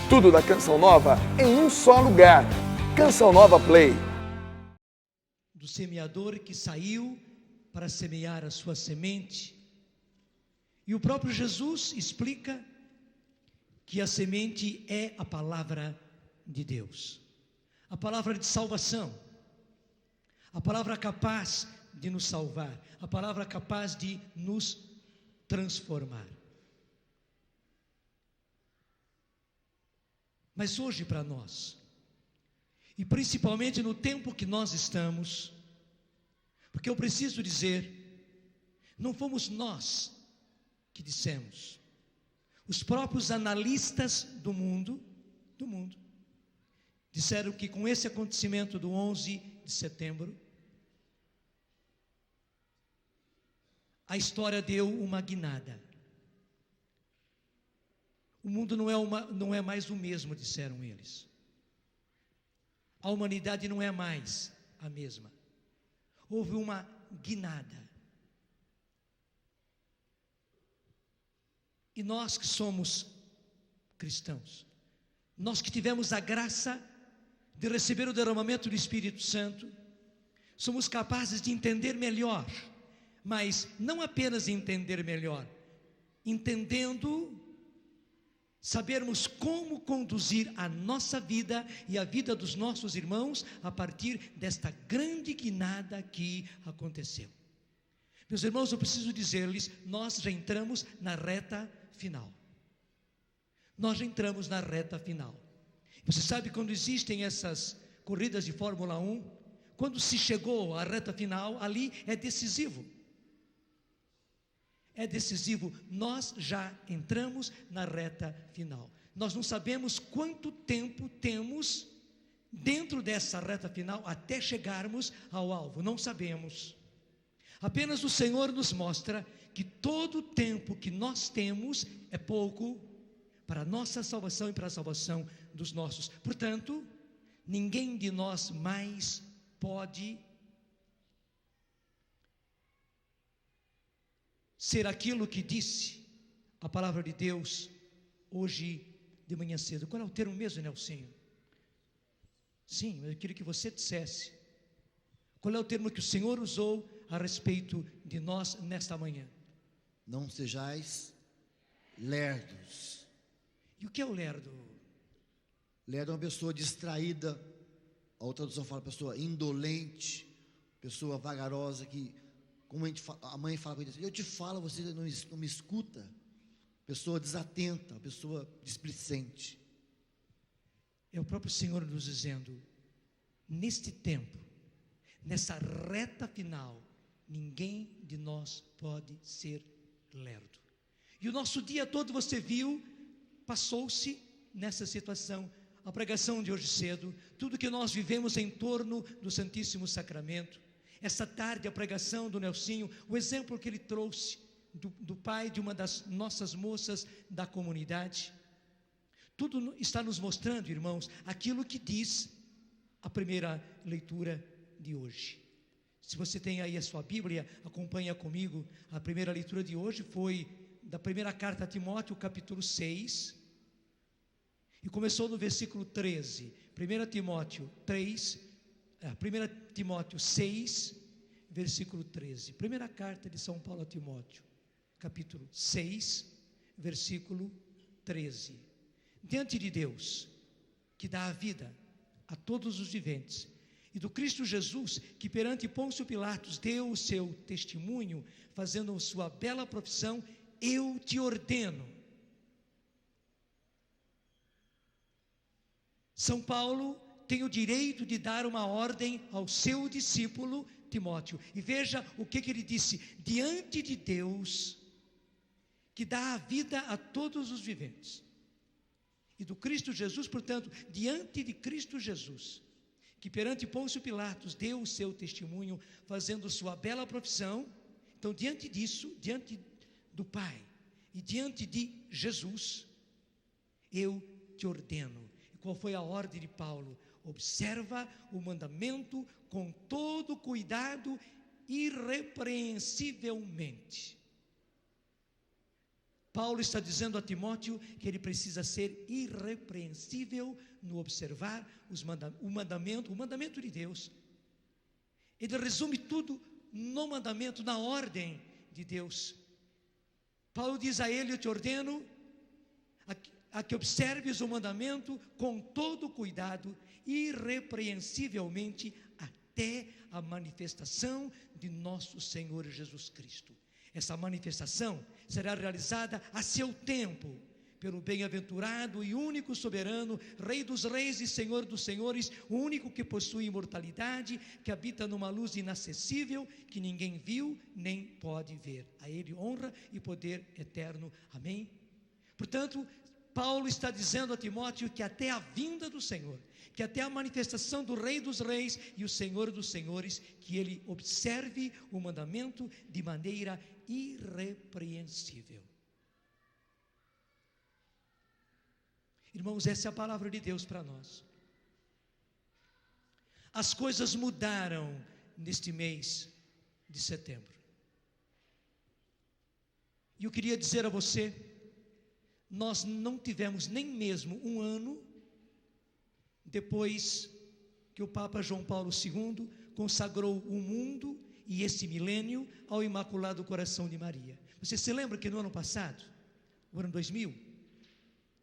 Tudo da Canção Nova em um só lugar. Canção Nova Play. Do semeador que saiu para semear a sua semente. E o próprio Jesus explica que a semente é a palavra de Deus. A palavra de salvação. A palavra capaz de nos salvar. A palavra capaz de nos transformar. Mas hoje para nós, e principalmente no tempo que nós estamos, porque eu preciso dizer, não fomos nós que dissemos, os próprios analistas do mundo, disseram que com esse acontecimento do 11 de setembro, a história deu uma guinada. O mundo não é mais o mesmo, disseram eles. A humanidade não é mais a mesma. Houve uma guinada. E nós que somos cristãos, nós que tivemos a graça de receber o derramamento do Espírito Santo, somos capazes de entender melhor, mas não apenas entender melhor, entendendo, sabermos como conduzir a nossa vida e a vida dos nossos irmãos a partir desta grande guinada que aconteceu. Meus irmãos, eu preciso dizer-lhes, nós já entramos na reta final. Nós já entramos na reta final. Você sabe, quando existem essas corridas de Fórmula 1, quando se chegou à reta final, ali é decisivo. É decisivo, nós já entramos na reta final. Nós não sabemos quanto tempo temos dentro dessa reta final até chegarmos ao alvo, não sabemos. Apenas o Senhor nos mostra que todo o tempo que nós temos é pouco para a nossa salvação e para a salvação dos nossos. Portanto, ninguém de nós mais pode ser aquilo que disse a palavra de Deus hoje de manhã cedo. Qual é o termo mesmo, Nelsinho? Sim, eu queria que você dissesse. Qual é o termo que o Senhor usou a respeito de nós nesta manhã? Não sejais lerdos. E o que é o lerdo? Lerdo é uma pessoa distraída. A outra tradução fala pessoa indolente, pessoa vagarosa que, como a mãe fala, eu te falo, você não me escuta. Pessoa desatenta, pessoa displicente. É o próprio Senhor nos dizendo, neste tempo, nessa reta final, ninguém de nós pode ser lerdo. E o nosso dia todo, você viu, passou-se nessa situação. A pregação de hoje cedo, tudo que nós vivemos em torno do Santíssimo Sacramento. Essa tarde a pregação do Nelsinho, o exemplo que ele trouxe do pai de uma das nossas moças da comunidade. Tudo está nos mostrando, irmãos, aquilo que diz a primeira leitura de hoje. Se você tem aí a sua Bíblia, acompanha comigo. A primeira leitura de hoje foi da primeira carta a Timóteo, capítulo 6, e começou no versículo 13. 1 Timóteo 6, versículo 13. Primeira carta de São Paulo a Timóteo, capítulo 6, versículo 13. Diante de Deus, que dá a vida a todos os viventes, e do Cristo Jesus, que perante Pôncio Pilatos deu o seu testemunho, fazendo sua bela profissão, eu te ordeno. São Paulo tem o direito de dar uma ordem ao seu discípulo Timóteo. E veja o que ele disse: diante de Deus, que dá a vida a todos os viventes, e do Cristo Jesus, portanto, diante de Cristo Jesus, que perante Pôncio Pilatos deu o seu testemunho, fazendo sua bela profissão. Então, diante disso, diante do Pai e diante de Jesus, eu te ordeno. E qual foi a ordem de Paulo? Observa o mandamento com todo cuidado, irrepreensivelmente. Paulo está dizendo a Timóteo que ele precisa ser irrepreensível no observar o mandamento de Deus. Ele resume tudo no mandamento, na ordem de Deus. Paulo diz a ele: eu te ordeno a que observes o mandamento com todo cuidado, irrepreensivelmente, até a manifestação de nosso Senhor Jesus Cristo. Essa manifestação será realizada a seu tempo, pelo bem-aventurado e único soberano, Rei dos reis e Senhor dos senhores, o único que possui imortalidade, que habita numa luz inacessível, que ninguém viu nem pode ver. A Ele honra e poder eterno. Amém? Portanto, Paulo está dizendo a Timóteo que até a vinda do Senhor, que até a manifestação do Rei dos reis e o Senhor dos senhores, que ele observe o mandamento de maneira irrepreensível. Irmãos, essa é a palavra de Deus para nós. As coisas mudaram neste mês de setembro. E eu queria dizer a você, nós não tivemos nem mesmo um ano depois que o Papa João Paulo II consagrou o mundo e esse milênio ao Imaculado Coração de Maria. Você se lembra que no ano passado, o ano 2000,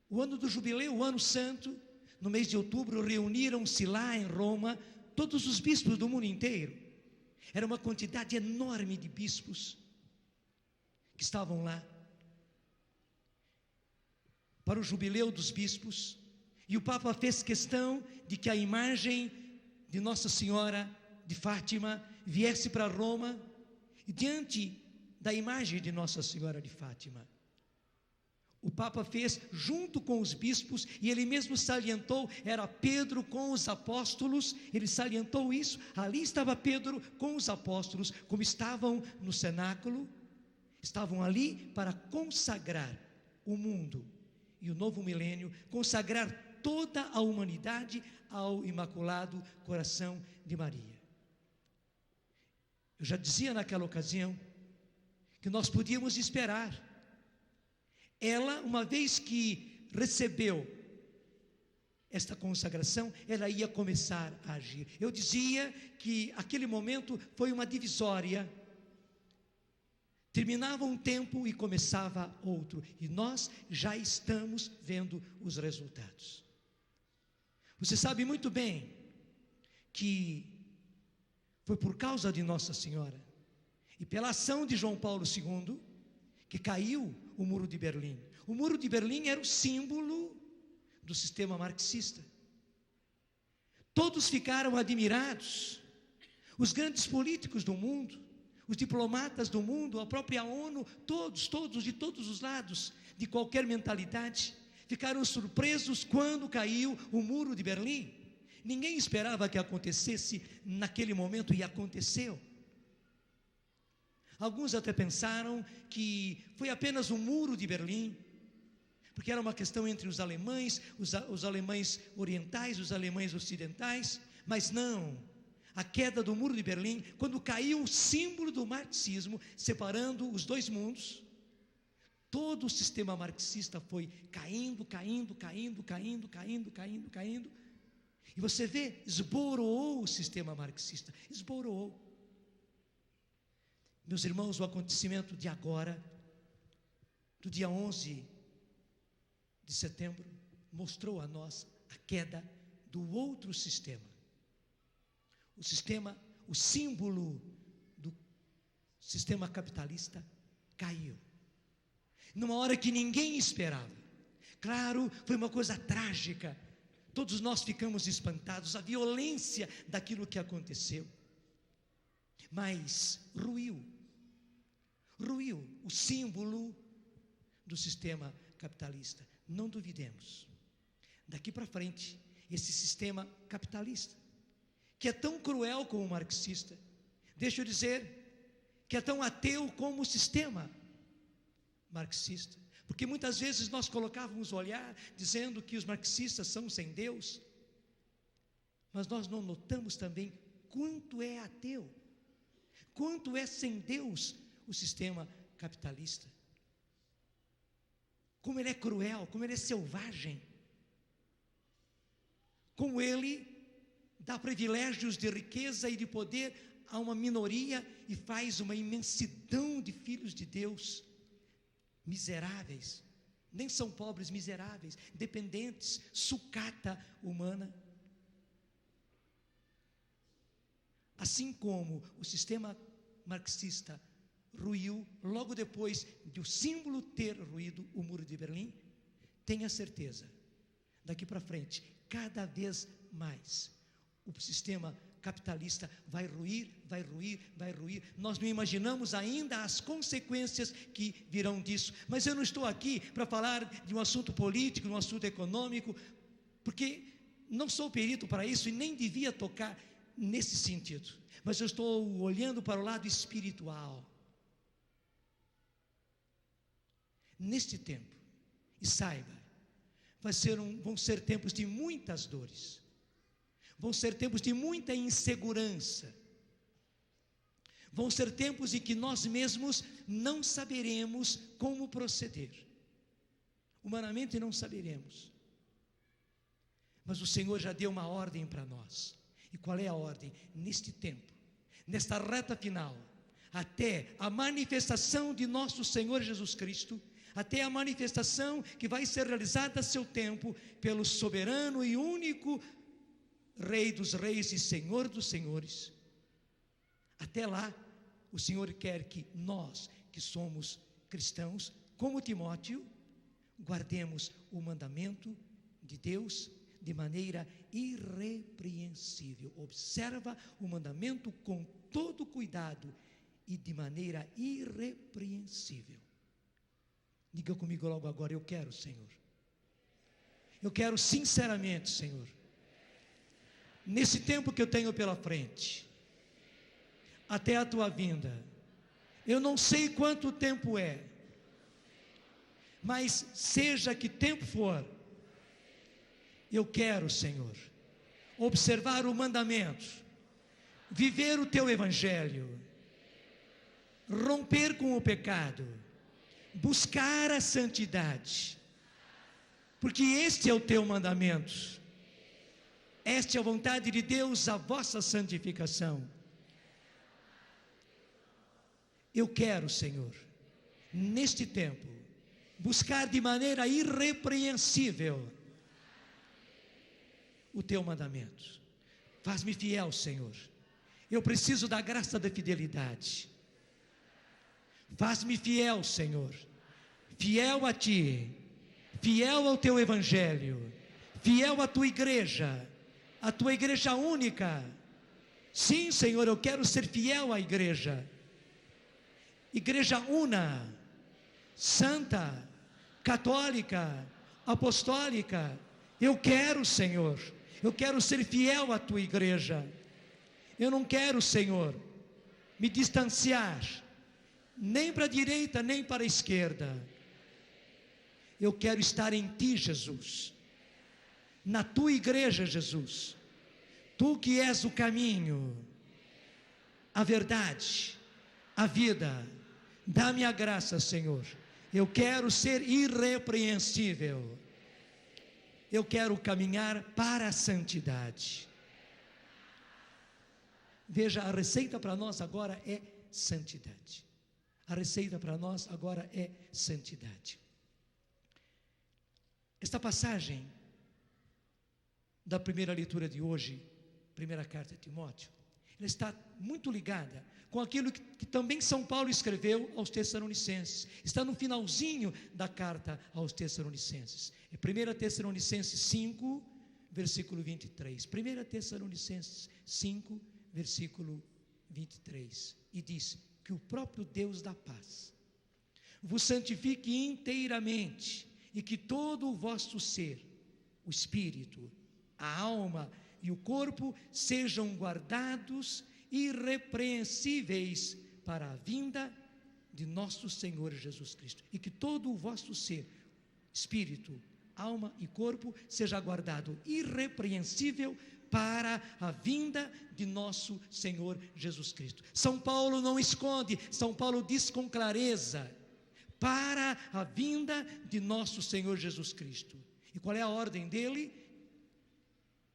o ano do jubileu, o ano santo, no mês de outubro, reuniram-se lá em Roma todos os bispos do mundo inteiro. Era uma quantidade enorme de bispos que estavam lá para o jubileu dos bispos, e o Papa fez questão de que a imagem de Nossa Senhora de Fátima viesse para Roma, e diante da imagem de Nossa Senhora de Fátima, o Papa fez junto com os bispos, e ele mesmo salientou, era Pedro com os apóstolos, ele salientou isso, ali estava Pedro com os apóstolos, como estavam no cenáculo, estavam ali para consagrar o mundo e o novo milênio, consagrar toda a humanidade ao Imaculado Coração de Maria. Eu já dizia naquela ocasião que nós podíamos esperar. Ela, uma vez que recebeu esta consagração, ela ia começar a agir. Eu dizia que aquele momento foi uma divisória. Terminava um tempo e começava outro, e nós já estamos vendo os resultados. Você sabe muito bem que foi por causa de Nossa Senhora e pela ação de João Paulo II que caiu o Muro de Berlim. O Muro de Berlim era o símbolo do sistema marxista. Todos ficaram admirados, os grandes políticos do mundo, os diplomatas do mundo, a própria ONU, todos de todos os lados, de qualquer mentalidade, ficaram surpresos quando caiu o Muro de Berlim. Ninguém esperava que acontecesse naquele momento, e aconteceu. Alguns até pensaram que foi apenas o Muro de Berlim, porque era uma questão entre os alemães, os alemães orientais, os alemães ocidentais, mas não. A queda do Muro de Berlim, quando caiu o símbolo do marxismo, separando os dois mundos, todo o sistema marxista foi caindo, e você vê, esboroou o sistema marxista, esboroou. Meus irmãos, o acontecimento de agora, do dia 11 de setembro, mostrou a nós a queda do outro sistema. O símbolo do sistema capitalista caiu, numa hora que ninguém esperava. Claro, foi uma coisa trágica, todos nós ficamos espantados, a violência daquilo que aconteceu, mas ruiu o símbolo do sistema capitalista. Não duvidemos, daqui para frente, esse sistema capitalista, que é tão cruel como o marxista, deixa eu dizer, que é tão ateu como o sistema marxista, porque muitas vezes nós colocávamos o olhar, dizendo que os marxistas são sem Deus, mas nós não notamos também quanto é ateu, quanto é sem Deus o sistema capitalista. como ele é cruel, como ele é selvagem, como ele dá privilégios de riqueza e de poder a uma minoria e faz uma imensidão de filhos de Deus miseráveis, nem são pobres, miseráveis, dependentes, sucata humana. Assim como o sistema marxista ruiu, logo depois de o símbolo ter ruído, o Muro de Berlim, tenha certeza, daqui para frente, cada vez mais, o sistema capitalista vai ruir, vai ruir, vai ruir. Nós não imaginamos ainda as consequências que virão disso, mas eu não estou aqui para falar de um assunto político, de um assunto econômico, porque não sou perito para isso e nem devia tocar nesse sentido, mas eu estou olhando para o lado espiritual. Neste tempo, e saiba, vão ser tempos de muitas dores, vão ser tempos de muita insegurança, vão ser tempos em que nós mesmos não saberemos como proceder, humanamente não saberemos, mas o Senhor já deu uma ordem para nós. E qual é a ordem? Neste tempo, nesta reta final, até a manifestação de nosso Senhor Jesus Cristo, até a manifestação que vai ser realizada a seu tempo, pelo soberano e único Rei dos reis e Senhor dos senhores, até lá, o Senhor quer que nós, que somos cristãos, como Timóteo, guardemos o mandamento de Deus de maneira irrepreensível. Observa o mandamento com todo cuidado e de maneira irrepreensível. Diga comigo logo agora: eu quero, Senhor. Eu quero sinceramente, Senhor, nesse tempo que eu tenho pela frente, até a tua vinda, eu não sei quanto tempo é, mas seja que tempo for, eu quero, Senhor, observar o mandamento, viver o teu evangelho, romper com o pecado, buscar a santidade, porque este é o teu mandamento, esta é a vontade de Deus, a vossa santificação. Eu quero, Senhor, neste tempo, buscar de maneira irrepreensível o teu mandamento. Faz-me fiel, Senhor. Eu preciso da graça da fidelidade. Faz-me fiel, Senhor. Fiel a ti, fiel ao teu evangelho, fiel à tua igreja, a tua igreja única. Sim, Senhor, eu quero ser fiel à igreja una, santa, católica, apostólica. Eu quero, Senhor, eu quero ser fiel à tua igreja. Eu não quero, Senhor, me distanciar nem para a direita nem para a esquerda. Eu quero estar em ti, Jesus, na tua igreja, Jesus, tu que és o caminho, a verdade, a vida. Dá-me a graça, Senhor. Eu quero ser irrepreensível. Eu quero caminhar para a santidade. Veja, a receita para nós agora é santidade. A receita para nós agora é santidade. Esta passagem da primeira leitura de hoje, primeira carta de Timóteo, ela está muito ligada com aquilo que também São Paulo escreveu aos Tessalonicenses. Está no finalzinho da carta aos Tessalonicenses. É 1 Tessalonicenses 5, versículo 23. 1 Tessalonicenses 5, versículo 23. E diz: que o próprio Deus da paz vos santifique inteiramente, e que todo o vosso ser, o espírito, a alma e o corpo sejam guardados irrepreensíveis para a vinda de nosso Senhor Jesus Cristo. E que todo o vosso ser, espírito, alma e corpo, seja guardado irrepreensível para a vinda de nosso Senhor Jesus Cristo. São Paulo não esconde, São Paulo diz com clareza: para a vinda de nosso Senhor Jesus Cristo. E qual é a ordem dele?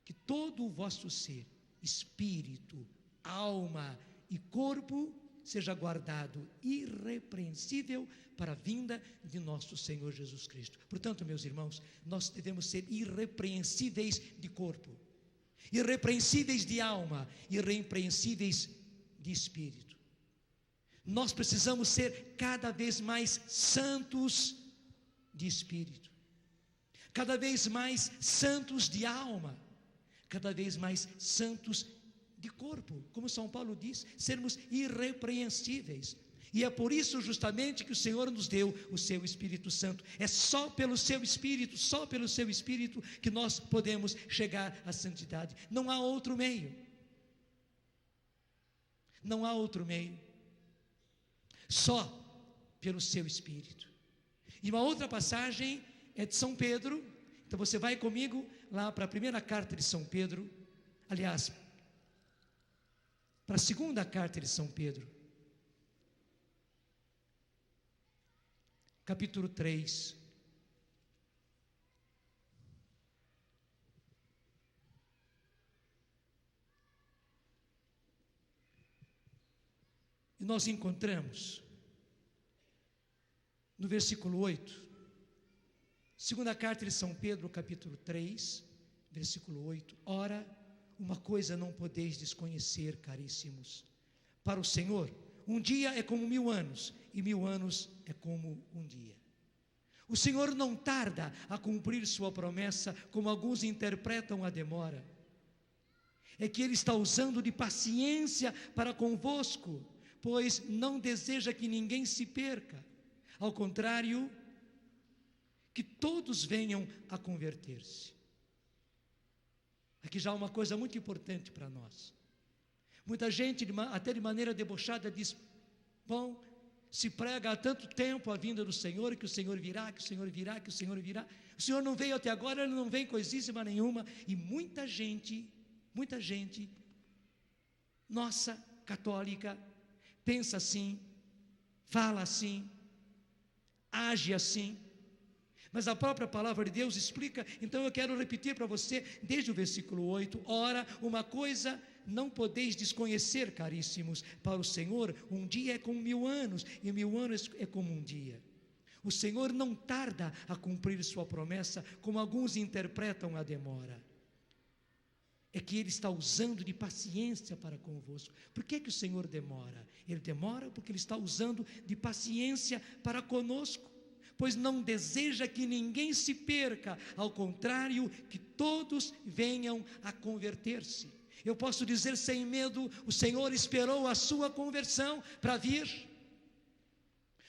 Que todo o vosso ser, espírito, alma e corpo, seja guardado irrepreensível para a vinda de nosso Senhor Jesus Cristo. Portanto, meus irmãos, nós devemos ser irrepreensíveis de corpo, irrepreensíveis de alma, irrepreensíveis de espírito. Nós precisamos ser cada vez mais santos de espírito, cada vez mais santos de alma, cada vez mais santos de corpo, como São Paulo diz, sermos irrepreensíveis. E é por isso justamente que o Senhor nos deu o seu Espírito Santo. É só pelo seu Espírito, só pelo seu Espírito que nós podemos chegar à santidade. Não há outro meio. Não há outro meio. Só pelo seu Espírito. E uma outra passagem é de São Pedro. Então você vai comigo lá para a primeira carta de São Pedro. Aliás, para a segunda carta de São Pedro. Capítulo 3. E nós encontramos no versículo 8, segunda carta de São Pedro, capítulo 3, versículo 8. Ora, uma coisa não podeis desconhecer, caríssimos: para o Senhor, um dia é como 1000 anos, e 1000 anos é como um dia. O Senhor não tarda a cumprir sua promessa, como alguns interpretam a demora. É que Ele está usando de paciência para convosco, pois não deseja que ninguém se perca. Ao contrário, que todos venham a converter-se. Aqui já há uma coisa muito importante para nós. Muita gente, até de maneira debochada, diz: bom, se prega há tanto tempo a vinda do Senhor, que o Senhor virá, que o Senhor virá, que o Senhor virá. O Senhor não veio até agora, Ele não vem coisíssima nenhuma. E muita gente, nossa, católica, pensa assim, fala assim, age assim. Mas a própria palavra de Deus explica. Então eu quero repetir para você, desde o versículo 8. Ora, uma coisa não podeis desconhecer, caríssimos: para o Senhor, um dia é como 1000 anos, e 1000 anos é como um dia. O Senhor não tarda a cumprir sua promessa, como alguns interpretam a demora. É que Ele está usando de paciência para convosco. Por que o Senhor demora? Ele demora porque Ele está usando de paciência para conosco, pois não deseja que ninguém se perca, ao contrário, que todos venham a converter-se. Eu posso dizer sem medo: o Senhor esperou a sua conversão para vir.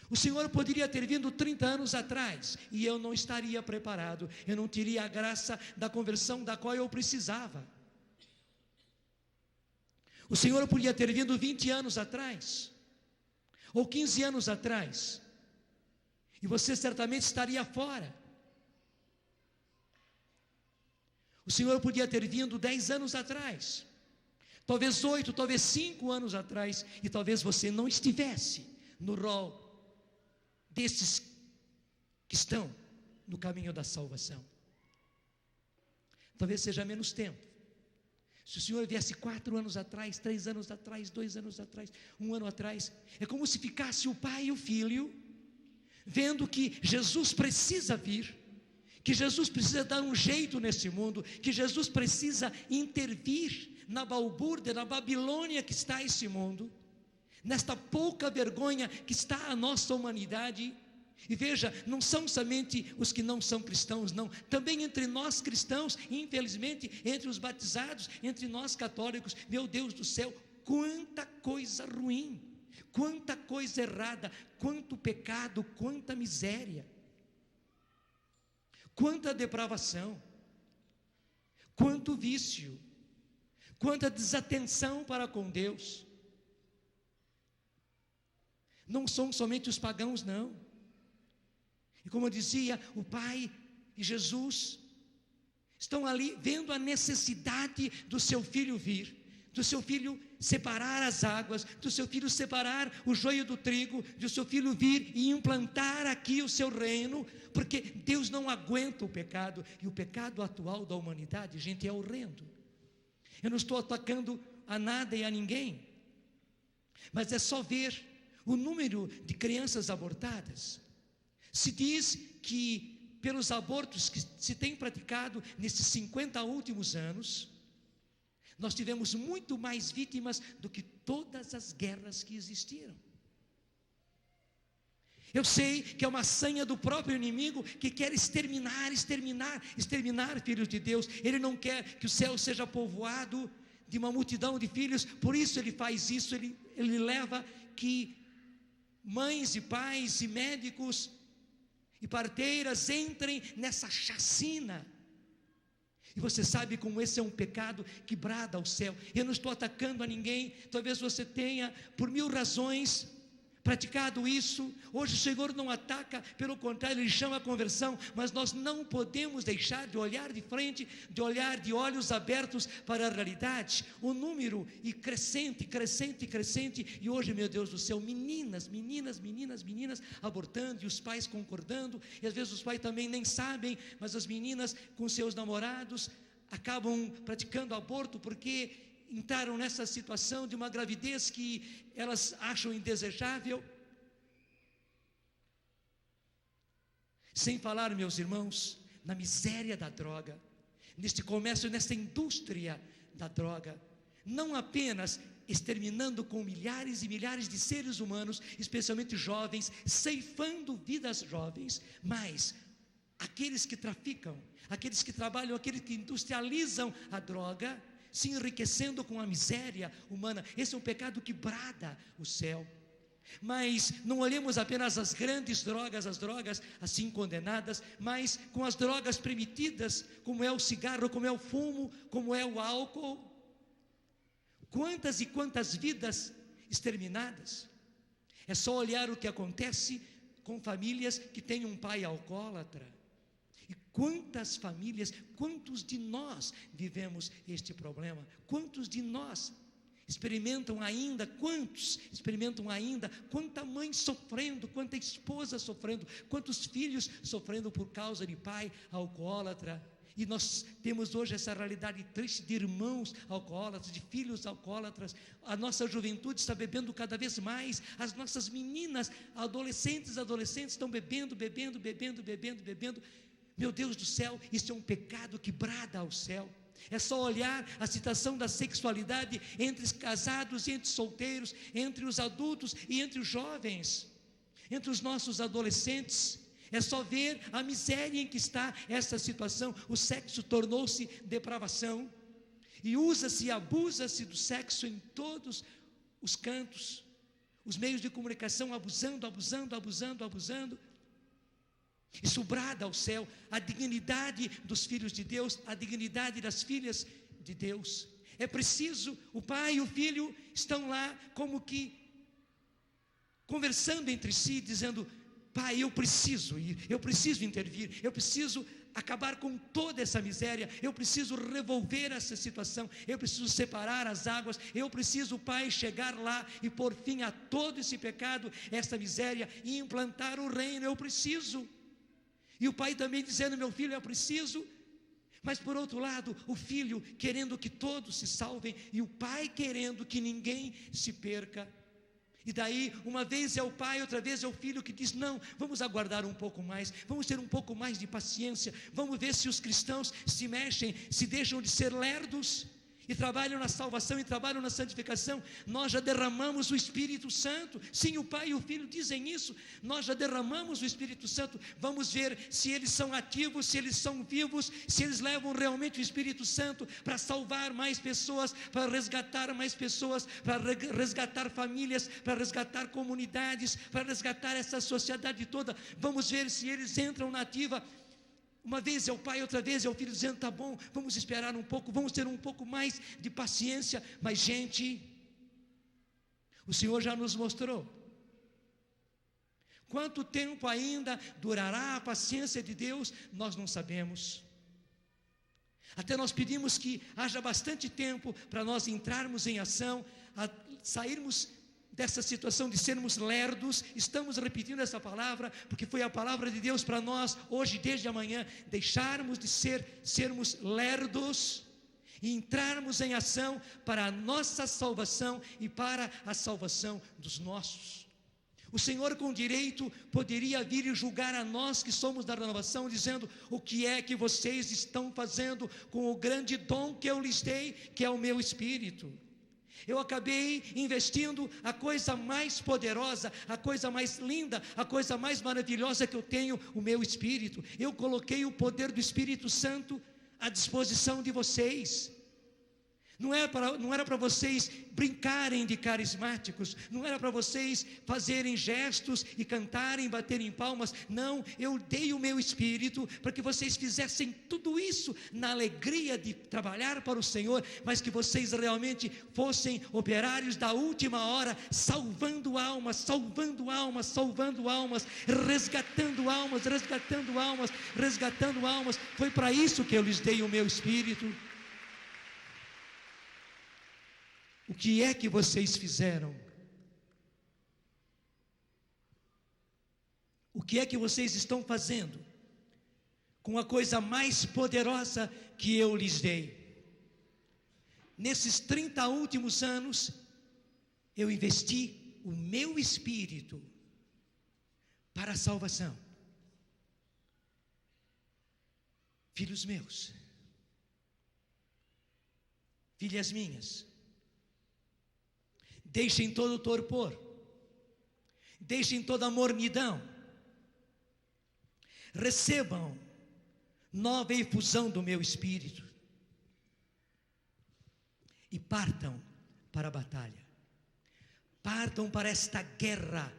O Senhor poderia ter vindo 30 anos atrás, e eu não estaria preparado, eu não teria a graça da conversão da qual eu precisava. O Senhor podia ter vindo 20 anos atrás, ou 15 anos atrás, e você certamente estaria fora. O Senhor podia ter vindo 10 anos atrás, talvez 8, talvez 5 anos atrás, e talvez você não estivesse no rol desses que estão no caminho da salvação. Talvez seja menos tempo. Se o Senhor viesse 4 anos atrás, 3 anos atrás, 2 anos atrás, 1 ano atrás, é como se ficasse o pai e o filho, vendo que Jesus precisa vir, que Jesus precisa dar um jeito nesse mundo, que Jesus precisa intervir na balbúrdia, na Babilônia que está esse mundo, nesta pouca vergonha que está a nossa humanidade. E veja, não são somente os que não são cristãos, não, também entre nós cristãos, infelizmente, entre os batizados, entre nós católicos. Meu Deus do céu, quanta coisa ruim, quanta coisa errada, quanto pecado, quanta miséria, quanta depravação, quanto vício, quanta desatenção para com Deus. Não são somente os pagãos, não. E como eu dizia, o Pai e Jesus estão ali vendo a necessidade do seu filho vir, do seu filho separar as águas, do seu filho separar o joio do trigo, do seu filho vir e implantar aqui o seu reino, porque Deus não aguenta o pecado, e o pecado atual da humanidade, gente, é horrendo. Eu não estou atacando a nada e a ninguém, mas é só ver o número de crianças abortadas. Se diz que pelos abortos que se tem praticado nesses 50 últimos anos, nós tivemos muito mais vítimas do que todas as guerras que existiram. Eu sei que é uma sanha do próprio inimigo que quer exterminar, filhos de Deus. Ele não quer que o céu seja povoado de uma multidão de filhos, por isso ele faz isso, ele leva que mães e pais e médicos e parteiras entrem nessa chacina. E você sabe como esse é um pecado que brada ao céu. Eu não estou atacando a ninguém, talvez você tenha, por 1000 razões, praticado isso. Hoje o Senhor não ataca, pelo contrário, Ele chama a conversão, mas nós não podemos deixar de olhar de frente, de olhar de olhos abertos para a realidade. O número e crescente, e hoje, meu Deus do céu, meninas abortando, e os pais concordando, e às vezes os pais também nem sabem, mas as meninas com seus namorados acabam praticando aborto, porque entraram nessa situação de uma gravidez que elas acham indesejável. Sem falar, meus irmãos, na miséria da droga, neste comércio, nessa indústria da droga, não apenas exterminando com milhares e milhares de seres humanos, especialmente jovens, ceifando vidas jovens, mas aqueles que traficam, aqueles que trabalham, aqueles que industrializam a droga, se enriquecendo com a miséria humana. Esse é um pecado que brada o céu. Mas não olhemos apenas as grandes drogas, as drogas assim condenadas, mas com as drogas permitidas, como é o cigarro, como é o fumo, como é o álcool. Quantas e quantas vidas exterminadas. É só olhar o que acontece com famílias que têm um pai alcoólatra. E quantas famílias, quantos de nós vivemos este problema? Quantos de nós experimentam ainda, quanta mãe sofrendo, quanta esposa sofrendo, quantos filhos sofrendo por causa de pai alcoólatra. E nós temos hoje essa realidade triste de irmãos alcoólatras, de filhos alcoólatras. A nossa juventude está bebendo cada vez mais. As nossas meninas, adolescentes estão bebendo. Meu Deus do céu, isso é um pecado que brada ao céu. É só olhar a situação da sexualidade entre os casados e entre os solteiros, entre os adultos e entre os jovens, entre os nossos adolescentes. É só ver a miséria em que está essa situação. O sexo tornou-se depravação, e usa-se e abusa-se do sexo em todos os cantos. Os meios de comunicação abusando. Isso brada ao céu a dignidade dos filhos de Deus, a dignidade das filhas de Deus. É preciso, o pai e o filho estão lá como que conversando entre si, dizendo: pai, eu preciso ir, eu preciso intervir, eu preciso acabar com toda essa miséria, eu preciso revolver essa situação, eu preciso separar as águas, eu preciso, pai, chegar lá e pôr fim a todo esse pecado, essa miséria, e implantar o reino. Eu preciso. E o pai também dizendo: meu filho, eu preciso. Mas por outro lado, o filho querendo que todos se salvem, e o pai querendo que ninguém se perca. E daí, uma vez é o pai, outra vez é o filho que diz: não, vamos aguardar um pouco mais, vamos ter um pouco mais de paciência, vamos ver se os cristãos se mexem, se deixam de ser lerdos e trabalham na salvação e trabalham na santificação. Nós já derramamos o Espírito Santo. Sim, o pai e o filho dizem isso. Nós já derramamos o Espírito Santo. Vamos ver se eles são ativos, se eles são vivos, se eles levam realmente o Espírito Santo para salvar mais pessoas, para resgatar mais pessoas, para resgatar famílias, para resgatar comunidades, para resgatar essa sociedade toda. Vamos ver se eles entram na ativa. Uma vez é o pai, outra vez é o filho dizendo: tá bom, vamos esperar um pouco, vamos ter um pouco mais de paciência. Mas, gente, o Senhor já nos mostrou. Quanto tempo ainda durará a paciência de Deus, nós não sabemos. Até nós pedimos que haja bastante tempo para nós entrarmos em ação, sairmos dessa situação de sermos lerdos. Estamos repetindo essa palavra, porque foi a palavra de Deus para nós, hoje, desde amanhã, deixarmos de sermos lerdos, e entrarmos em ação para a nossa salvação e para a salvação dos nossos. O Senhor com direito poderia vir e julgar a nós que somos da renovação, dizendo: o que é que vocês estão fazendo com o grande dom que eu lhes dei, que é o meu Espírito? Eu acabei investindo a coisa mais poderosa, a coisa mais linda, a coisa mais maravilhosa que eu tenho, o meu Espírito. Eu coloquei o poder do Espírito Santo à disposição de vocês. Não era para vocês brincarem de carismáticos, não era para vocês fazerem gestos e cantarem, baterem palmas. Não, eu dei o meu Espírito para que vocês fizessem tudo isso na alegria de trabalhar para o Senhor, mas que vocês realmente fossem operários da última hora, salvando almas, salvando almas, salvando almas, resgatando almas, resgatando almas, resgatando almas. Foi para isso que eu lhes dei o meu Espírito. O que é que vocês fizeram? O que é que vocês estão fazendo com a coisa mais poderosa que eu lhes dei? Nesses 30 últimos anos, eu investi o meu Espírito para a salvação. Filhos meus, filhas minhas, deixem todo o torpor, deixem toda a mornidão, recebam nova efusão do meu Espírito e partam para a batalha, partam para esta guerra,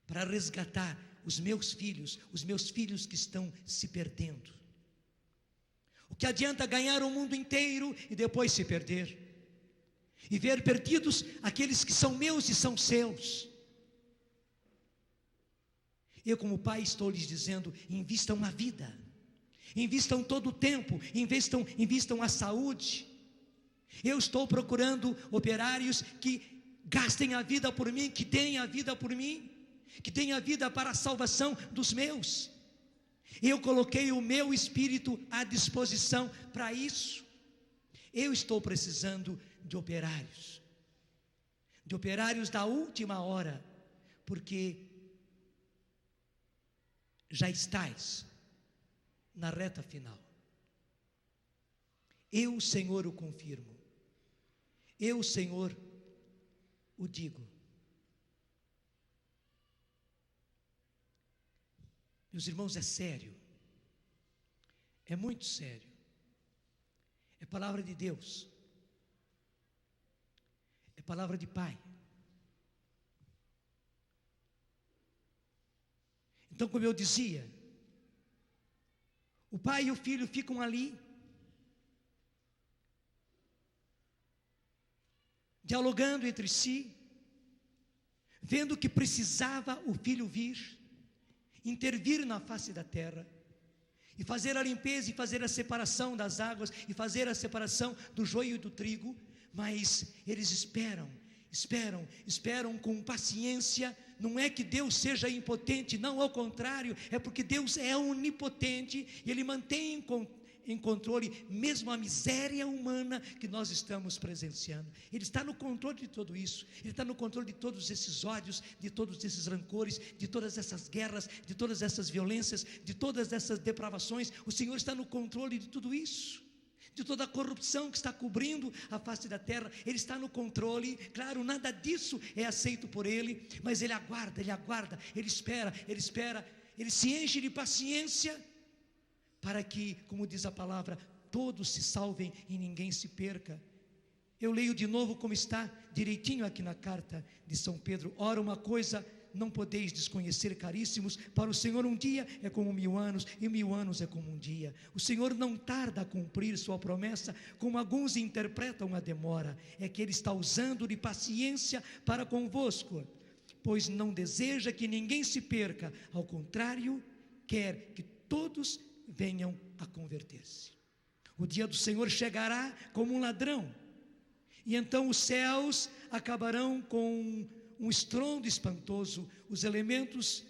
para resgatar os meus filhos que estão se perdendo. O que adianta ganhar o mundo inteiro e depois se perder? E ver perdidos aqueles que são meus e são seus. Eu, como pai, estou lhes dizendo: invistam a vida, invistam todo o tempo, invistam a saúde. Eu estou procurando operários que gastem a vida por mim, que deem a vida por mim, que deem a vida para a salvação dos meus. Eu coloquei o meu Espírito à disposição para isso. Eu estou precisando de operários da última hora, porque já estais na reta final. Eu, Senhor, o confirmo. Eu, Senhor, o digo. Meus irmãos, é sério. É muito sério. É palavra de Deus. É palavra de Pai. Então, como eu dizia, o pai e o filho ficam ali, dialogando entre si, vendo que precisava o filho vir, intervir na face da terra, e fazer a limpeza, e fazer a separação das águas, e fazer a separação do joio e do trigo. Mas eles esperam com paciência. Não é que Deus seja impotente, não, ao contrário, é porque Deus é onipotente, e Ele mantém em controle mesmo a miséria humana que nós estamos presenciando. Ele está no controle de tudo isso. Ele está no controle de todos esses ódios, de todos esses rancores, de todas essas guerras, de todas essas violências, de todas essas depravações. O Senhor está no controle de tudo isso, de toda a corrupção que está cobrindo a face da terra. Ele está no controle. Claro, nada disso é aceito por Ele, mas Ele aguarda, Ele espera, Ele se enche de paciência, para que, como diz a palavra, todos se salvem e ninguém se perca. Eu leio de novo como está direitinho aqui na carta de São Pedro. Ora, uma coisa não podeis desconhecer, caríssimos: para o Senhor um dia é como 1000 anos, e 1000 anos é como um dia. O Senhor não tarda a cumprir sua promessa, como alguns interpretam a demora. É que Ele está usando de paciência para convosco, pois não deseja que ninguém se perca, ao contrário, quer que todos venham a converter-se. O dia do Senhor chegará como um ladrão, e então os céus acabarão com um estrondo espantoso, os elementos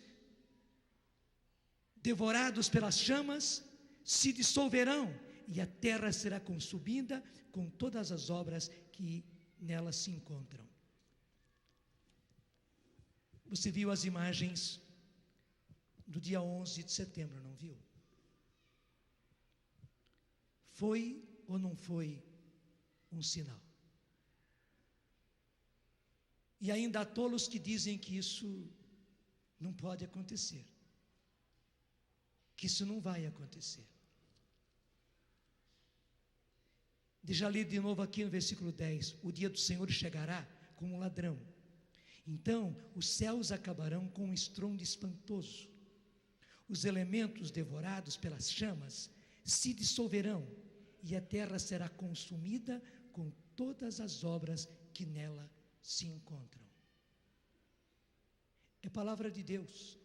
devorados pelas chamas se dissolverão, e a terra será consumida com todas as obras que nela se encontram. Você viu as imagens do dia 11 de setembro, não viu? Foi ou não foi um sinal? E ainda há tolos que dizem que isso não pode acontecer, que isso não vai acontecer. Deixa eu ler de novo aqui no versículo 10. O dia do Senhor chegará como um ladrão. Então os céus acabarão com um estrondo espantoso. Os elementos devorados pelas chamas se dissolverão, e a terra será consumida com todas as obras que nela se encontram. É palavra de Deus.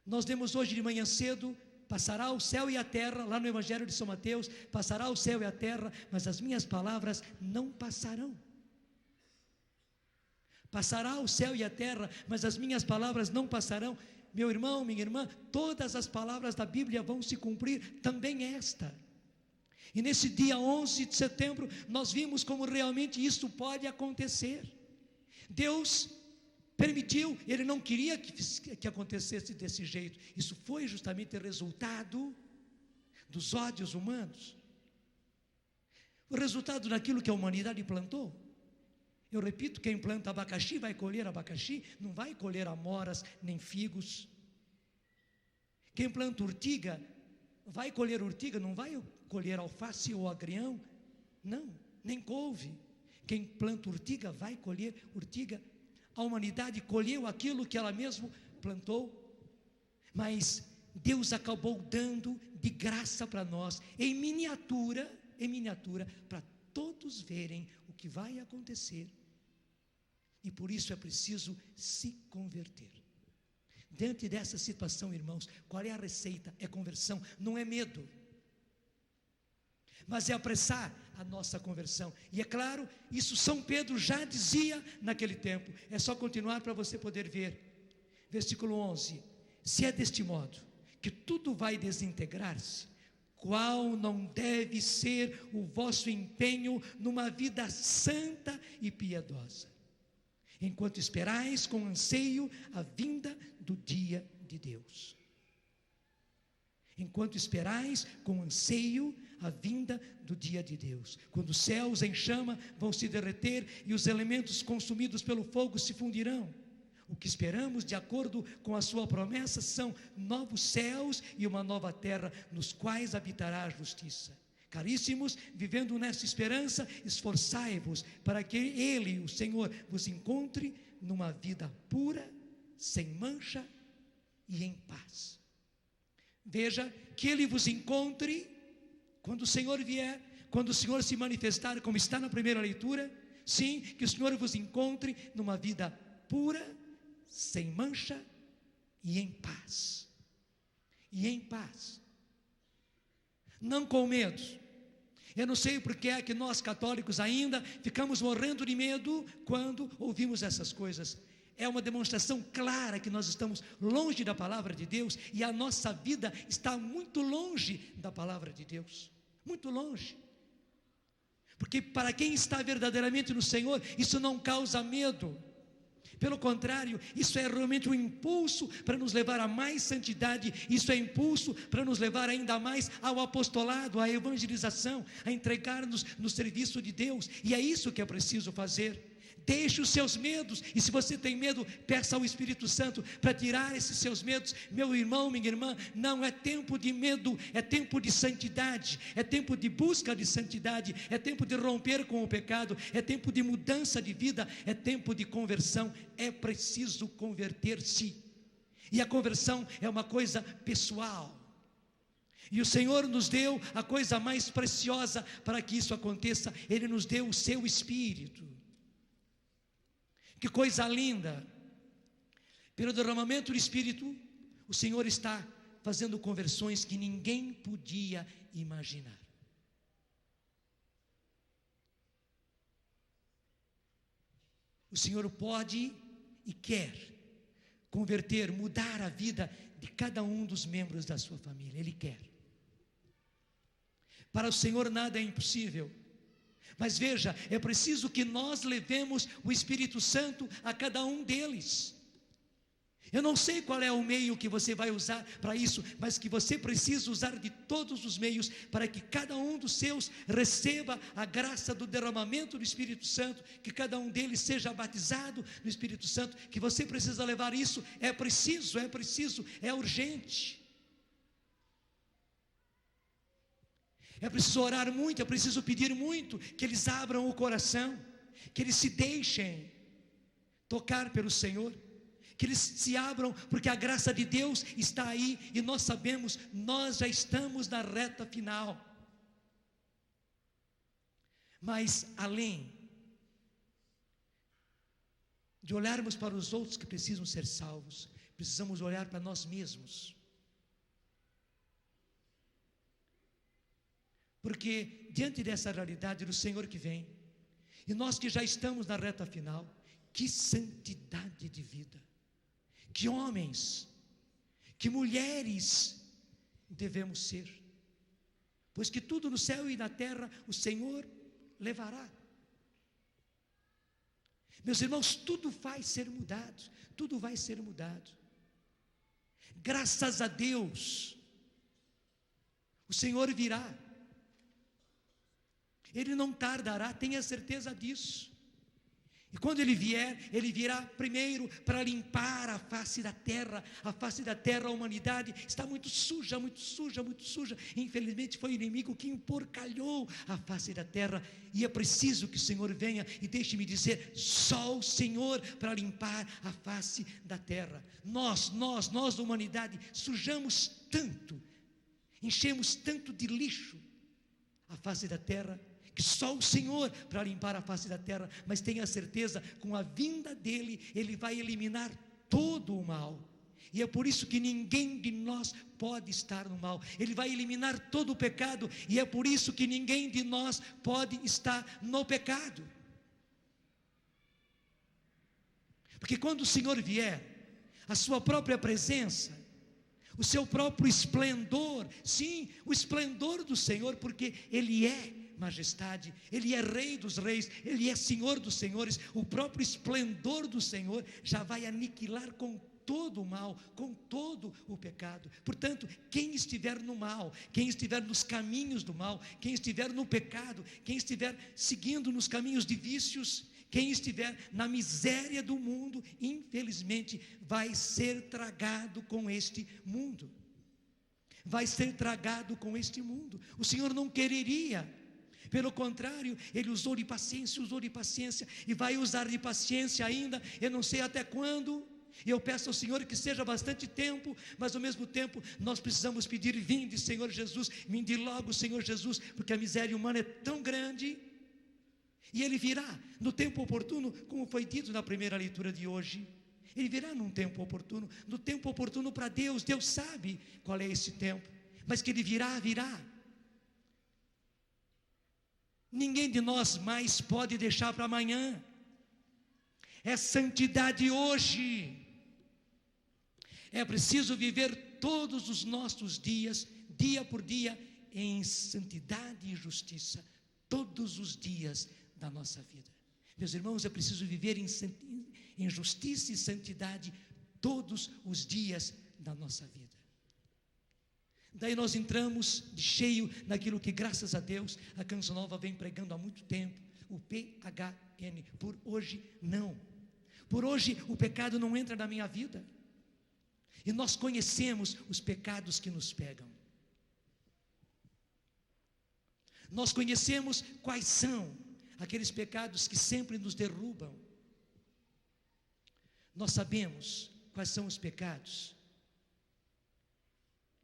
Nós lemos hoje de manhã cedo: passará o céu e a terra, lá no Evangelho de São Mateus, passará o céu e a terra, mas as minhas palavras não passarão. Passará o céu e a terra, mas as minhas palavras não passarão. Meu irmão, minha irmã, todas as palavras da Bíblia vão se cumprir, também esta. E nesse dia 11 de setembro, nós vimos como realmente isso pode acontecer. Deus permitiu, Ele não queria que acontecesse desse jeito. Isso foi justamente resultado dos ódios humanos, o resultado daquilo que a humanidade plantou. Eu repito, quem planta abacaxi vai colher abacaxi, não vai colher amoras nem figos. Quem planta urtiga vai colher urtiga, não vai colher alface ou agrião, não, nem couve. Quem planta urtiga vai colher urtiga. A humanidade colheu aquilo que ela mesma plantou, mas Deus acabou dando de graça para nós, em miniatura, para todos verem o que vai acontecer. E por isso é preciso se converter. Diante dessa situação, irmãos, qual é a receita? É conversão, não é medo, mas é apressar a nossa conversão. E é claro, isso São Pedro já dizia naquele tempo. É só continuar para você poder ver. Versículo 11: se é deste modo que tudo vai desintegrar-se, qual não deve ser o vosso empenho numa vida santa e piedosa, enquanto esperais com anseio a vinda do dia de Deus. Enquanto esperais com anseio a vinda do dia de Deus, quando os céus em chama vão se derreter e os elementos consumidos pelo fogo se fundirão. O que esperamos, de acordo com a sua promessa, são novos céus e uma nova terra, nos quais habitará a justiça. Caríssimos, vivendo nessa esperança, esforçai-vos para que Ele, o Senhor, vos encontre numa vida pura, sem mancha e em paz. Veja, que Ele vos encontre quando o Senhor vier, quando o Senhor se manifestar, como está na primeira leitura. Sim, que o Senhor vos encontre numa vida pura, sem mancha e em paz. E em paz. Não com medo. Eu não sei porque é que nós católicos ainda ficamos morrendo de medo quando ouvimos essas coisas. É uma demonstração clara que nós estamos longe da palavra de Deus, e a nossa vida está muito longe da palavra de Deus, muito longe. Porque para quem está verdadeiramente no Senhor, isso não causa medo. Pelo contrário, isso é realmente um impulso para nos levar a mais santidade. Isso é impulso para nos levar ainda mais ao apostolado, à evangelização, a entregar-nos no serviço de Deus. E é isso que é preciso fazer. Deixe os seus medos, e se você tem medo, peça ao Espírito Santo para tirar esses seus medos. Meu irmão, minha irmã, não é tempo de medo, é tempo de santidade, é tempo de busca de santidade, é tempo de romper com o pecado, é tempo de mudança de vida, é tempo de conversão. É preciso converter-se, e a conversão é uma coisa pessoal. E o Senhor nos deu a coisa mais preciosa para que isso aconteça. Ele nos deu o seu Espírito. Que coisa linda! Pelo derramamento do Espírito, o Senhor está fazendo conversões que ninguém podia imaginar. O Senhor pode e quer converter, mudar a vida de cada um dos membros da sua família. Ele quer. Para o Senhor nada é impossível. Mas veja, é preciso que nós levemos o Espírito Santo a cada um deles. Eu não sei qual é o meio que você vai usar para isso, mas que você precisa usar de todos os meios para que cada um dos seus receba a graça do derramamento do Espírito Santo, que cada um deles seja batizado no Espírito Santo, que você precisa levar isso, é preciso, é urgente. É preciso orar muito, é preciso pedir muito, que eles abram o coração, que eles se deixem tocar pelo Senhor, que eles se abram, porque a graça de Deus está aí, e nós sabemos, nós já estamos na reta final. Mas além de olharmos para os outros que precisam ser salvos, precisamos olhar para nós mesmos. Porque diante dessa realidade do Senhor que vem, e nós que já estamos na reta final, que santidade de vida, que homens, que mulheres devemos ser, pois que tudo no céu e na terra o Senhor levará. Meus irmãos, tudo vai ser mudado, tudo vai ser mudado. Graças a Deus, o Senhor virá. Ele não tardará, tenha certeza disso. E quando Ele vier, Ele virá primeiro para limpar a face da terra. A face da terra, a humanidade está muito suja, muito suja, muito suja. Infelizmente foi o inimigo que emporcalhou a face da terra. E é preciso que o Senhor venha, e deixe-me dizer, só o Senhor para limpar a face da terra. Nós da humanidade, sujamos tanto, enchemos tanto de lixo a face da terra, que só o Senhor para limpar a face da terra. Mas tenha certeza, com a vinda dEle, Ele vai eliminar todo o mal. E é por isso que ninguém de nós pode estar no mal. Ele vai eliminar todo o pecado, e é por isso que ninguém de nós pode estar no pecado. Porque quando o Senhor vier, a sua própria presença, o seu próprio esplendor, sim, o esplendor do Senhor, porque Ele é majestade, Ele é Rei dos reis, Ele é Senhor dos senhores. O próprio esplendor do Senhor já vai aniquilar com todo o mal, com todo o pecado. Portanto, quem estiver no mal, quem estiver nos caminhos do mal, quem estiver no pecado, quem estiver seguindo nos caminhos de vícios, quem estiver na miséria do mundo, infelizmente vai ser tragado com este mundo. Vai ser tragado com este mundo. O Senhor não quereria. Pelo contrário, Ele usou de paciência, e vai usar de paciência ainda, eu não sei até quando. E eu peço ao Senhor que seja bastante tempo, mas ao mesmo tempo nós precisamos pedir: vinde, Senhor Jesus, vinde logo, Senhor Jesus, porque a miséria humana é tão grande. E Ele virá no tempo oportuno, como foi dito na primeira leitura de hoje. Ele virá num tempo oportuno, no tempo oportuno para Deus. Deus sabe qual é esse tempo, mas que Ele virá. Ninguém de nós mais pode deixar para amanhã. É santidade hoje. É preciso viver todos os nossos dias, dia por dia, em santidade e justiça, todos os dias da nossa vida. Meus irmãos, é preciso viver em justiça e santidade todos os dias da nossa vida. Daí nós entramos de cheio naquilo que, graças a Deus, a Canção Nova vem pregando há muito tempo, o PHN, por hoje não. Por hoje o pecado não entra na minha vida. E nós conhecemos os pecados que nos pegam. Nós conhecemos quais são aqueles pecados que sempre nos derrubam. Nós sabemos quais são os pecados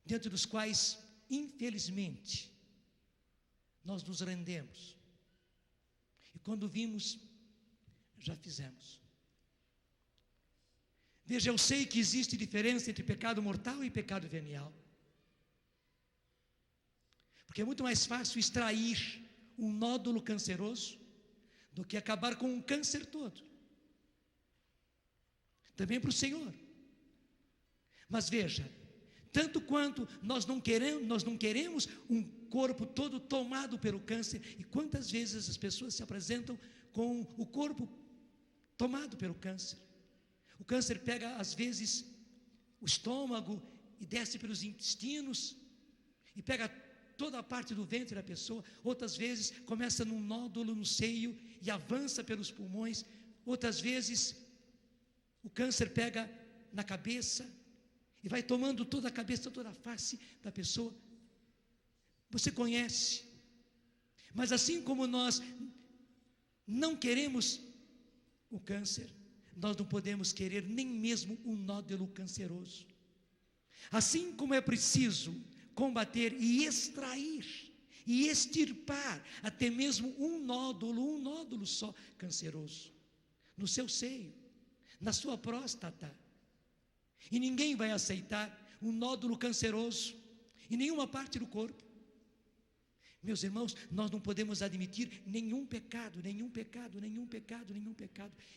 dentro dos quais, infelizmente, nós nos rendemos. E quando vimos, já fizemos. Veja, eu sei que existe diferença entre pecado mortal e pecado venial. Porque é muito mais fácil extrair um nódulo canceroso do que acabar com um câncer todo. Também para o Senhor. Mas veja, tanto quanto nós não queremos um corpo todo tomado pelo câncer, e quantas vezes as pessoas se apresentam com o corpo tomado pelo câncer. O câncer pega às vezes o estômago e desce pelos intestinos e pega toda a parte do ventre da pessoa. Outras vezes começa num nódulo no seio e avança pelos pulmões. Outras vezes o câncer pega na cabeça e vai tomando toda a cabeça, toda a face da pessoa. Você conhece. Mas assim como nós não queremos o câncer, nós não podemos querer nem mesmo um nódulo canceroso. Assim como é preciso combater e extrair e extirpar até mesmo um nódulo só canceroso no seu seio, na sua próstata. E ninguém vai aceitar um nódulo canceroso em nenhuma parte do corpo. Meus irmãos, nós não podemos admitir nenhum pecado.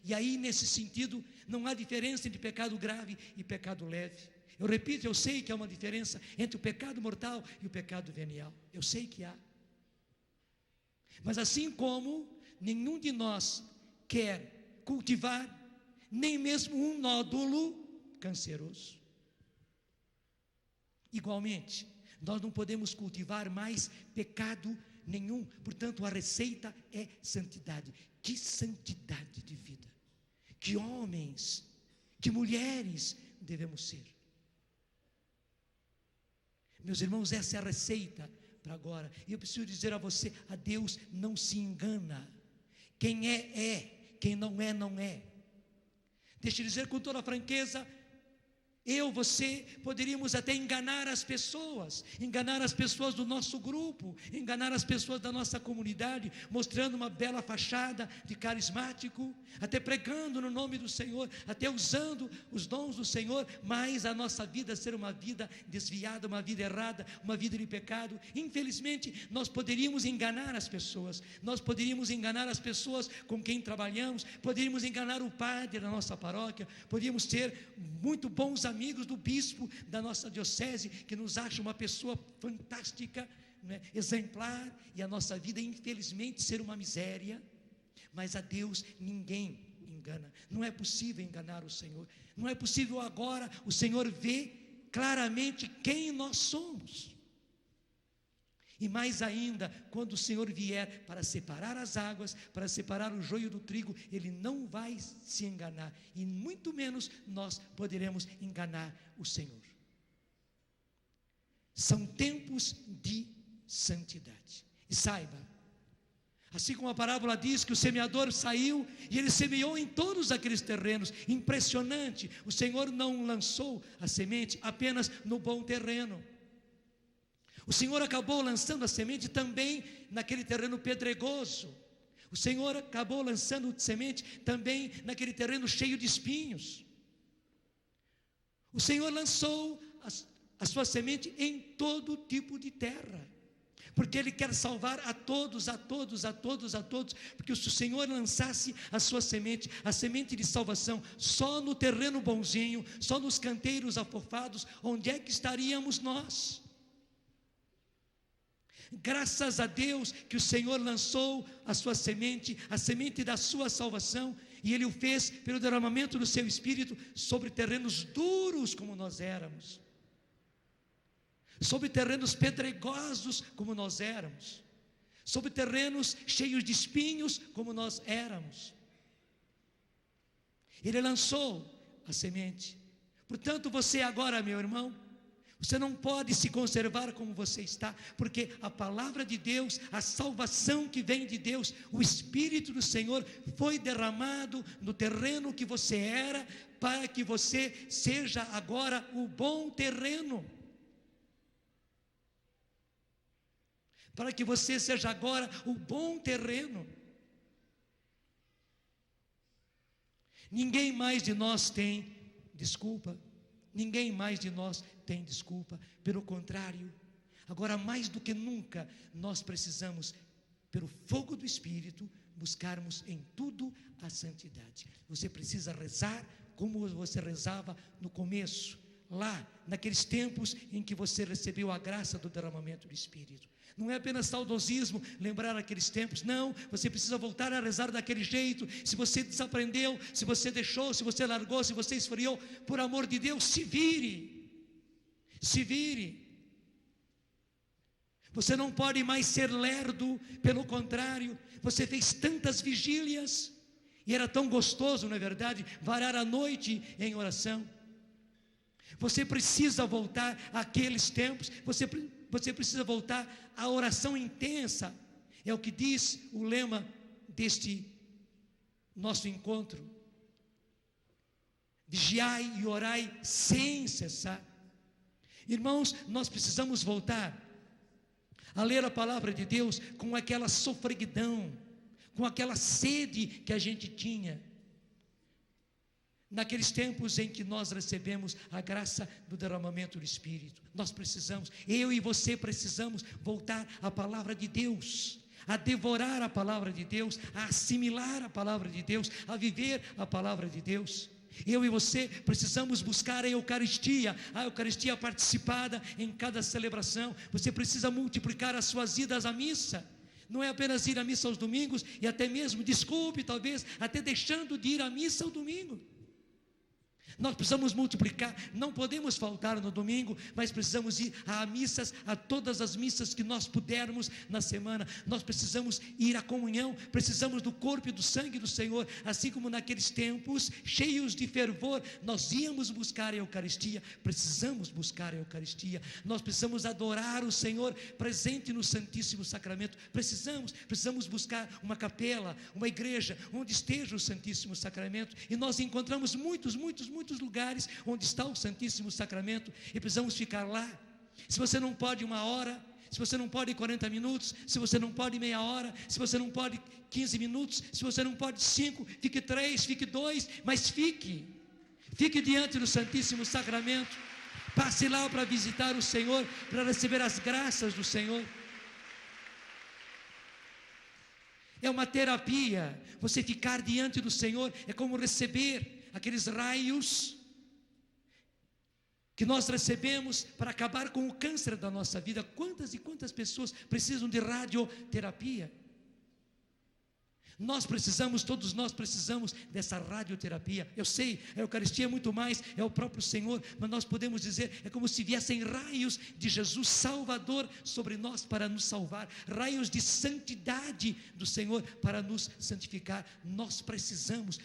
E aí, nesse sentido, não há diferença entre pecado grave e pecado leve. Eu repito, eu sei que há uma diferença entre o pecado mortal e o pecado venial. Eu sei que há. Mas assim como nenhum de nós quer cultivar nem mesmo um nódulo canceroso, igualmente, nós não podemos cultivar mais pecado nenhum. Portanto, a receita é santidade. Que santidade de vida! Que homens, que mulheres devemos ser. Meus irmãos, essa é a receita para agora. E eu preciso dizer a você, a Deus não se engana. Quem é. Quem não é, não é. Deixa eu dizer com toda a franqueza, você poderíamos até enganar as pessoas do nosso grupo, enganar as pessoas da nossa comunidade, mostrando uma bela fachada de carismático, até pregando no nome do Senhor, até usando os dons do Senhor, mas a nossa vida ser uma vida desviada, uma vida errada, uma vida de pecado. Infelizmente, nós poderíamos enganar as pessoas com quem trabalhamos, poderíamos enganar o padre da nossa paróquia, poderíamos ter muito bons amigos do bispo da nossa diocese, que nos acha uma pessoa fantástica, né, exemplar, e a nossa vida infelizmente ser uma miséria. Mas a Deus ninguém engana. Não é possível enganar o Senhor. Não é possível. Agora o Senhor vê claramente quem nós somos. E mais ainda, quando o Senhor vier para separar as águas, para separar o joio do trigo, Ele não vai se enganar, e muito menos nós poderemos enganar o Senhor. São tempos de santidade. E saiba, assim como a parábola diz que o semeador saiu e ele semeou em todos aqueles terrenos, impressionante, o Senhor não lançou a semente apenas no bom terreno. O Senhor acabou lançando a semente também naquele terreno pedregoso. O Senhor acabou lançando semente também naquele terreno cheio de espinhos. O Senhor lançou a sua semente em todo tipo de terra, porque Ele quer salvar a todos, porque se o Senhor lançasse a sua semente, a semente de salvação, só no terreno bonzinho, só nos canteiros afofados, onde é que estaríamos nós? Graças a Deus que o Senhor lançou a sua semente, a semente da sua salvação, e Ele o fez pelo derramamento do seu Espírito sobre terrenos duros como nós éramos, sobre terrenos pedregosos como nós éramos, sobre terrenos cheios de espinhos como nós éramos. Ele lançou a semente. Portanto, você agora, meu irmão, você não pode se conservar como você está, porque a palavra de Deus, a salvação que vem de Deus, o Espírito do Senhor foi derramado no terreno que você era, para que você seja agora o bom terreno. Para que você seja agora o bom terreno. Ninguém mais de nós tem desculpa. Ninguém mais de nós tem desculpa. Pelo contrário, Agora, mais do que nunca, nós precisamos, pelo fogo do Espírito, buscarmos em tudo a santidade. Você precisa rezar como você rezava no começo, lá, naqueles tempos em que você recebeu a graça do derramamento do Espírito. Não é apenas saudosismo lembrar aqueles tempos, não, você precisa voltar a rezar daquele jeito. Se você desaprendeu, se você deixou, se você largou, se você esfriou, por amor de Deus, se vire. Você não pode mais ser lerdo, pelo contrário, você fez tantas vigílias, e era tão gostoso, não é verdade, varar a noite em oração. Você precisa voltar àqueles tempos, você precisa voltar à oração intensa, é o que diz o lema deste nosso encontro: vigiai e orai sem cessar. Irmãos, nós precisamos voltar a ler a palavra de Deus com aquela sofreguidão, com aquela sede que a gente tinha naqueles tempos em que nós recebemos a graça do derramamento do Espírito. Nós precisamos, eu e você precisamos voltar à palavra de Deus, a devorar a palavra de Deus, a assimilar a palavra de Deus, a viver a palavra de Deus. Eu e você precisamos buscar a Eucaristia participada em cada celebração. Você precisa multiplicar as suas idas à missa. Não é apenas ir à missa aos domingos, e até mesmo, desculpe, talvez, até deixando de ir à missa ao domingo. Nós precisamos multiplicar, não podemos faltar no domingo, mas precisamos ir a missas, a todas as missas que nós pudermos na semana. Nós precisamos ir à comunhão, precisamos do corpo e do sangue do Senhor, assim como naqueles tempos, cheios de fervor, nós íamos buscar a Eucaristia. Precisamos buscar a Eucaristia, nós precisamos adorar o Senhor presente no Santíssimo Sacramento. Precisamos buscar uma capela, uma igreja, onde esteja o Santíssimo Sacramento, e nós encontramos muitos lugares onde está o Santíssimo Sacramento, e precisamos ficar lá. Se você não pode 1 hora, se você não pode 40 minutos, se você não pode meia hora, se você não pode 15 minutos, se você não pode 5, fique 3, fique 2, mas fique diante do Santíssimo Sacramento, passe lá para visitar o Senhor, para receber as graças do Senhor. É uma terapia, você ficar diante do Senhor é como receber aqueles raios que nós recebemos para acabar com o câncer da nossa vida. Quantas e quantas pessoas precisam de radioterapia? Todos nós precisamos dessa radioterapia. Eu sei, a Eucaristia é muito mais, é o próprio Senhor, mas nós podemos dizer, é como se viessem raios de Jesus Salvador sobre nós para nos salvar, raios de santidade do Senhor para nos santificar. Nós precisamos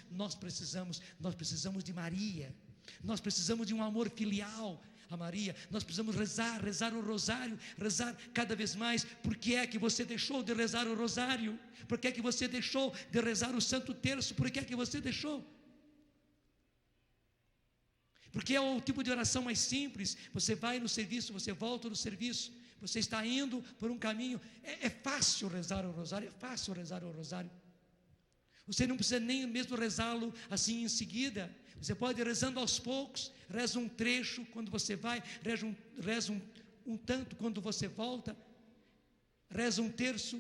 de Maria, nós precisamos de um amor filial a Maria. Nós precisamos rezar o rosário, rezar cada vez mais. Por que é que você deixou de rezar o rosário? Por que é que você deixou de rezar o Santo Terço? Por que é que você deixou? Porque é o tipo de oração mais simples. Você vai no serviço, você volta do serviço, você está indo por um caminho. É fácil rezar o rosário, Você não precisa nem mesmo rezá-lo assim em seguida. Você pode ir rezando aos poucos, reza um trecho quando você vai, reza um tanto quando você volta, reza um terço,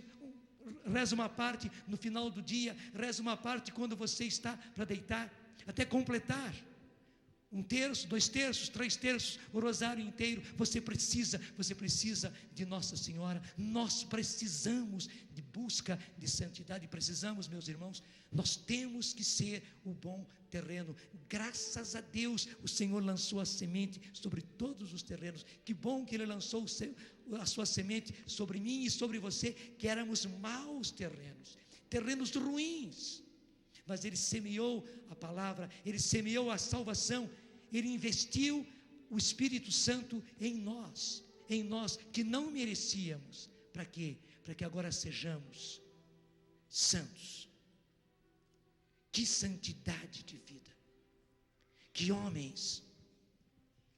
reza uma parte no final do dia, reza uma parte quando você está para deitar, até completar. 1 terço, 2 terços, 3 terços, o rosário inteiro. Você precisa de Nossa Senhora. Nós precisamos de busca de santidade. Precisamos, meus irmãos, nós temos que ser o bom terreno. Graças a Deus, o Senhor lançou a semente sobre todos os terrenos. Que bom que Ele lançou a sua semente sobre mim e sobre você, que éramos maus terrenos ruins. Mas Ele semeou a palavra, Ele semeou a salvação, Ele investiu o Espírito Santo em nós que não merecíamos. Para quê? Para que agora sejamos santos. Que santidade de vida, que homens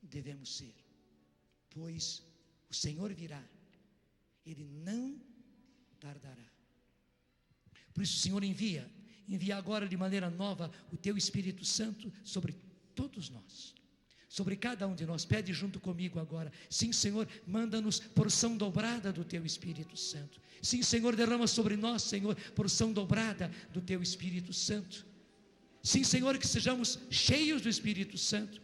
devemos ser, pois o Senhor virá, Ele não tardará. Por isso, Senhor, envia agora de maneira nova o Teu Espírito Santo sobre todos nós, sobre cada um de nós. Pede junto comigo agora. Sim, Senhor, manda-nos porção dobrada do Teu Espírito Santo. Sim, Senhor, derrama sobre nós, Senhor, porção dobrada do Teu Espírito Santo. Sim, Senhor, que sejamos cheios do Espírito Santo,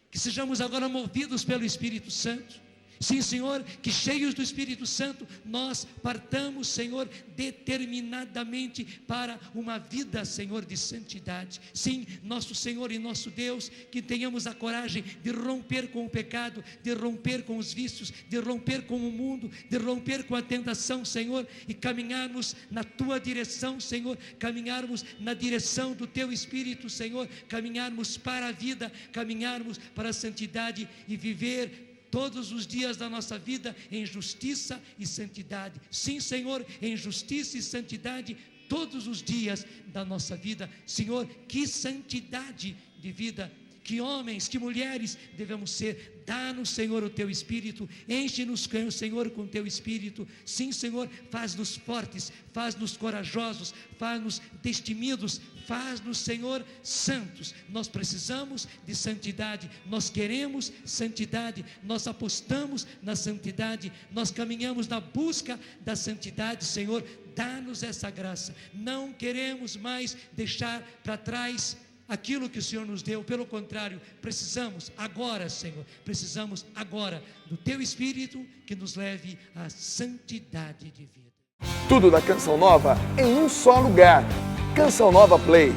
que sejamos agora movidos pelo Espírito Santo. Sim, Senhor, que cheios do Espírito Santo, nós partamos, Senhor, determinadamente para uma vida, Senhor, de santidade. Sim, nosso Senhor e nosso Deus, que tenhamos a coragem de romper com o pecado, de romper com os vícios, de romper com o mundo, de romper com a tentação, Senhor, e caminharmos na Tua direção, Senhor, caminharmos na direção do Teu Espírito, Senhor, caminharmos para a vida, caminharmos para a santidade e viver todos os dias da nossa vida em justiça e santidade. Sim, Senhor, em justiça e santidade todos os dias da nossa vida. Senhor, que santidade de vida, que homens, que mulheres devemos ser. Dá-nos, Senhor, o Teu Espírito, enche-nos, Senhor, com o Teu Espírito. Sim, Senhor, faz-nos fortes, faz-nos corajosos, faz-nos destemidos, faz-nos, Senhor, santos. Nós precisamos de santidade, nós queremos santidade, nós apostamos na santidade, nós caminhamos na busca da santidade, Senhor, dá-nos essa graça. Não queremos mais deixar para trás aquilo que o Senhor nos deu, pelo contrário, precisamos agora, Senhor, precisamos agora do Teu Espírito que nos leve à santidade de vida. Tudo da Canção Nova em um só lugar. Canção Nova Play.